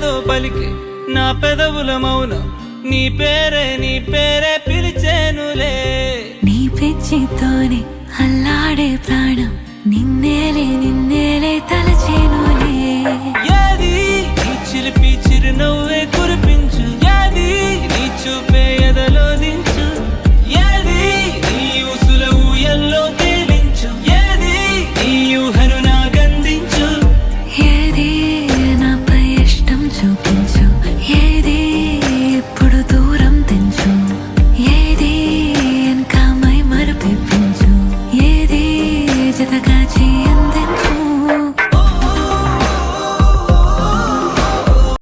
ఏదేదో పలికే నా పెదవుల మౌనం నీ పేరే పిలిచేనులే నీ పిచ్చితోనే అల్లాడే ప్రాణం నిన్నేలే తలచేనులే ఏది నీ చిలిపి చిరునవ్వే